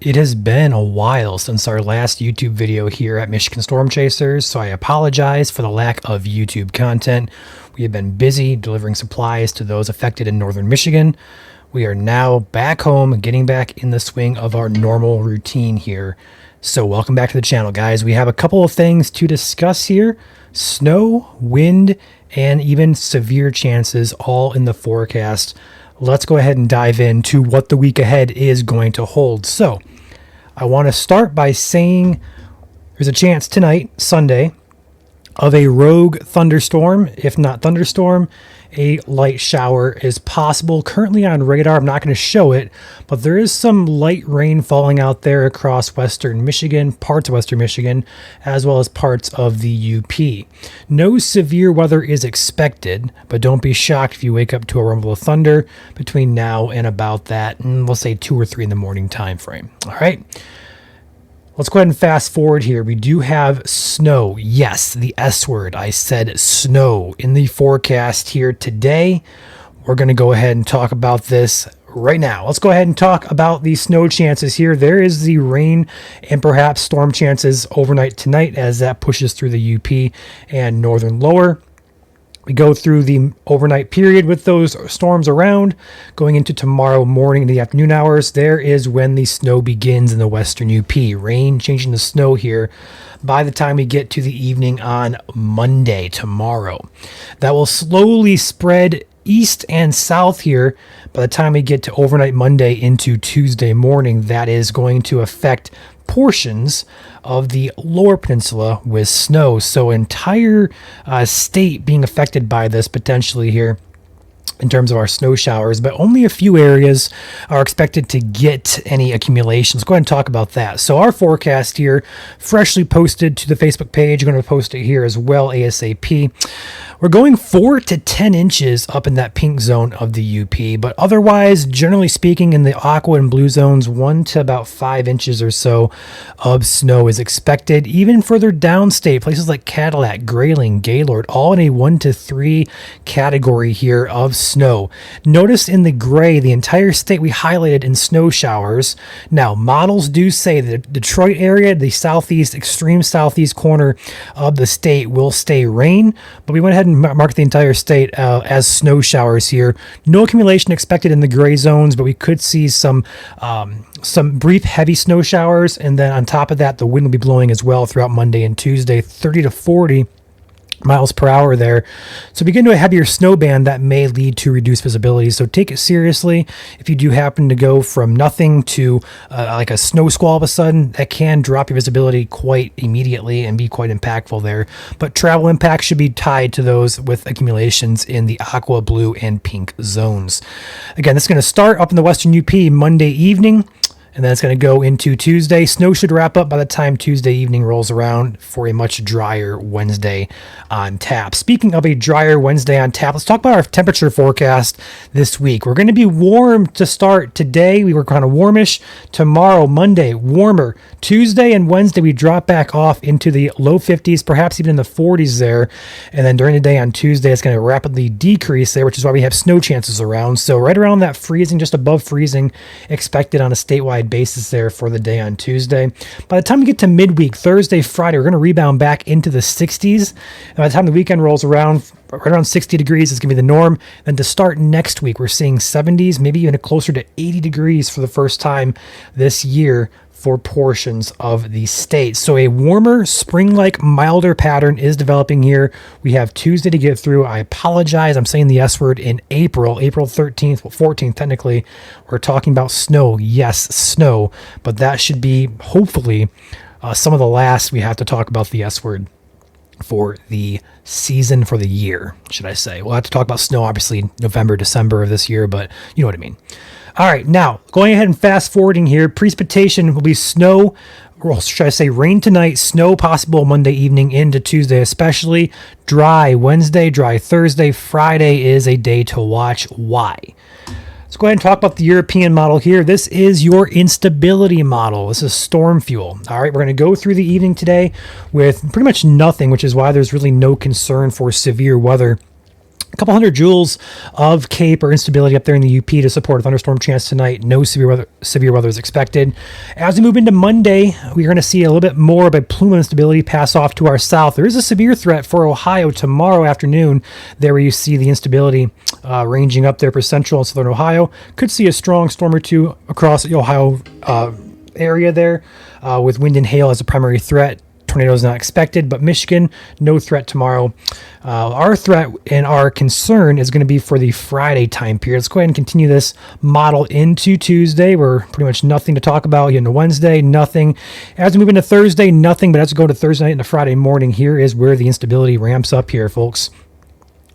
It has been a while since our last YouTube video here at Michigan Storm Chasers, so I apologize for the lack of YouTube content. We have been busy delivering supplies to those affected in northern Michigan. We are now back home, getting back in the swing of our normal routine here. So welcome back to the channel, guys. We have a couple of things to discuss here. Snow, wind, and even severe chances all in the forecast. Let's go ahead and dive into what the week ahead is going to hold. So I want to start by saying there's a chance tonight, Sunday, of a rogue thunderstorm. If not thunderstorm, a light shower is possible. Currently on radar, I'm not going to show it, but there is some light rain falling out there across western Michigan, parts of western Michigan, as well as parts of the UP. No severe weather is expected, but don't be shocked if you wake up to a rumble of thunder between now and about that, we'll say 2 or 3 in the morning time frame. All right. Let's go ahead and fast forward here. We do have snow. Yes, the S word. I said snow in the forecast here today. We're going to go ahead and talk about this right now. Let's go ahead and talk about the snow chances here. There is the rain and perhaps storm chances overnight tonight as that pushes through the UP and northern lower. We go through the overnight period with those storms around. Going into tomorrow morning in the afternoon hours, there is when the snow begins in the western UP. Rain changing to snow here by the time we get to the evening on Monday, tomorrow. That will slowly spread east and south here by the time we get to overnight Monday into Tuesday morning. That is going to affect portions of the lower peninsula with snow. So entire state being affected by this potentially here in terms of our snow showers, but only a few areas are expected to get any accumulation. Let's go ahead and talk about that. So our forecast here, freshly posted to the Facebook page. We're going to post it here as well ASAP. We're going 4 to 10 inches up in that pink zone of the UP, but otherwise, generally speaking, in the aqua and blue zones, 1 to about 5 inches or so of snow is expected. Even further downstate, places like Cadillac, Grayling, Gaylord, all in a 1 to 3 category here of snow. Notice in the gray, the entire state we highlighted in snow showers. Now, models do say that the Detroit area, the southeast, extreme southeast corner of the state will stay rain, but we went ahead and marked the entire state as snow showers here. No accumulation expected in the gray zones, but we could see some brief heavy snow showers, and then on top of that, the wind will be blowing as well throughout Monday and Tuesday, 30 to 40 miles per hour there. So begin to a heavier snow band that may lead to reduced visibility. So take it seriously. If you do happen to go from nothing to like a snow squall all of a sudden, that can drop your visibility quite immediately and be quite impactful there. But travel impacts should be tied to those with accumulations in the aqua, blue, and pink zones. Again, this is going to start up in the western UP Monday evening, and then it's going to go into Tuesday. Snow should wrap up by the time Tuesday evening rolls around for a much drier Wednesday on tap. Speaking of a drier Wednesday on tap, let's talk about our temperature forecast this week. We're going to be warm to start today. We were kind of warmish. Tomorrow, Monday, warmer. Tuesday and Wednesday, we drop back off into the low 50s, perhaps even in the 40s there. And then during the day on Tuesday, it's going to rapidly decrease there, which is why we have snow chances around. So right around that freezing, just above freezing, expected on a statewide basis there for the day on Tuesday. By the time we get to midweek, Thursday, Friday, we're going to rebound back into the 60s. And by the time the weekend rolls around, right around 60 degrees is going to be the norm. Then to start next week, we're seeing 70s, maybe even closer to 80 degrees for the first time this year for portions of the state. So a warmer, spring-like, milder pattern is developing here. We have Tuesday to get through. I apologize. I'm saying the S word in April 13th, 14th technically. We're talking about snow. Yes, snow. But that should be, hopefully, some of the last we have to talk about the S word for the season, for the year, should I say. We'll have to talk about snow, obviously, November, December of this year, but you know what I mean. All right, now, going ahead and fast forwarding here, precipitation will be snow, or should I say rain tonight, snow possible Monday evening into Tuesday, especially dry Wednesday, dry Thursday. Friday is a day to watch. Why? Let's go ahead and talk about the European model here. This is your instability model. This is storm fuel. All right, we're going to go through the evening today with pretty much nothing, which is why there's really no concern for severe weather A couple hundred joules of CAPE or instability up there in the UP to support a thunderstorm chance tonight. No severe weather is expected. As we move into Monday, we're going to see a little bit more of a plume of instability pass off to our south. There is a severe threat for Ohio tomorrow afternoon. There where you see the instability ranging up there for central and southern Ohio. Could see a strong storm or two across the Ohio area there with wind and hail as a primary threat. Tornadoes not expected, but Michigan, no threat tomorrow. Our threat and our concern is going to be for the Friday time period. Let's go ahead and continue this model into Tuesday. We're pretty much nothing to talk about. Into Wednesday, nothing. As we move into Thursday, nothing. But as we go to Thursday night and to Friday morning, here is where the instability ramps up here, folks.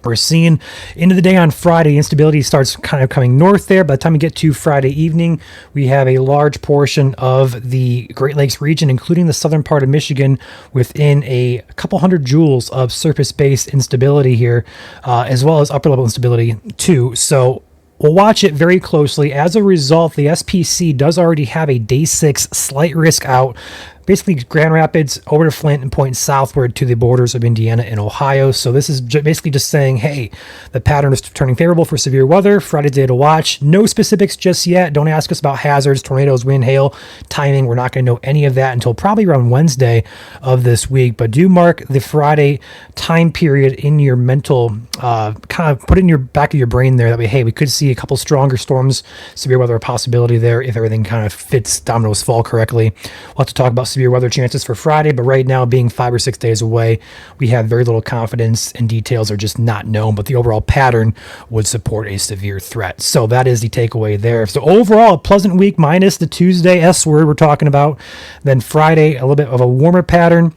We're seeing into the day on Friday, instability starts kind of coming north there. By the time we get to Friday evening, we have a large portion of the Great Lakes region, including the southern part of Michigan, within a couple hundred joules of surface-based instability here, as well as upper-level instability too. So we'll watch it very closely. As a result, the SPC does already have a day 6 slight risk out. Basically, Grand Rapids over to Flint and pointing southward to the borders of Indiana and Ohio. So this is basically just saying, hey, the pattern is turning favorable for severe weather. Friday's day to watch. No specifics just yet. Don't ask us about hazards, tornadoes, wind, hail, timing. We're not going to know any of that until probably around Wednesday of this week. But do mark the Friday time period in your mental, kind of put it in your back of your brain there. That way, hey, we could see a couple stronger storms, severe weather, a possibility there if everything kind of fits, dominoes fall correctly. We'll have to talk about severe weather chances for Friday, but right now, being 5 or 6 days away, we have very little confidence, and details are just not known, but the overall pattern would support a severe threat. So that is the takeaway there. So overall, a pleasant week minus the Tuesday S word we're talking about. Then Friday, a little bit of a warmer pattern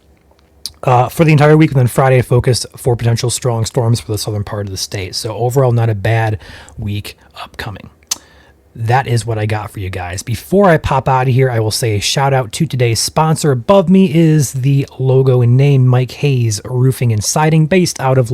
for the entire week, and then Friday focus for potential strong storms for the southern part of the state. So overall, not a bad week upcoming. That is what I got for you guys. Before I pop out of here, I will say a shout out to today's sponsor. Above me is the logo and name, Mike Hayes Roofing and Siding, based out of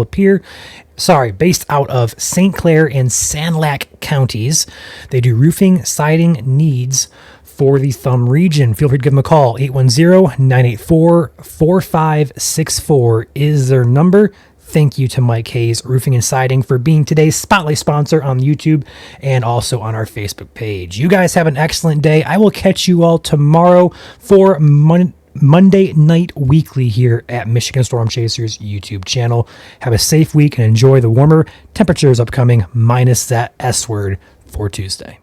based out of St. Clair and Sanilac counties. They do roofing, siding needs for the Thumb region. Feel free to give them a call. 810-984-4564 is their number. Thank you to Mike Hayes Roofing and Siding for being today's spotlight sponsor on YouTube and also on our Facebook page. You guys have an excellent day. I will catch you all tomorrow for Monday Night Weekly here at Michigan Storm Chasers YouTube channel. Have a safe week and enjoy the warmer temperatures upcoming, minus that S word for Tuesday.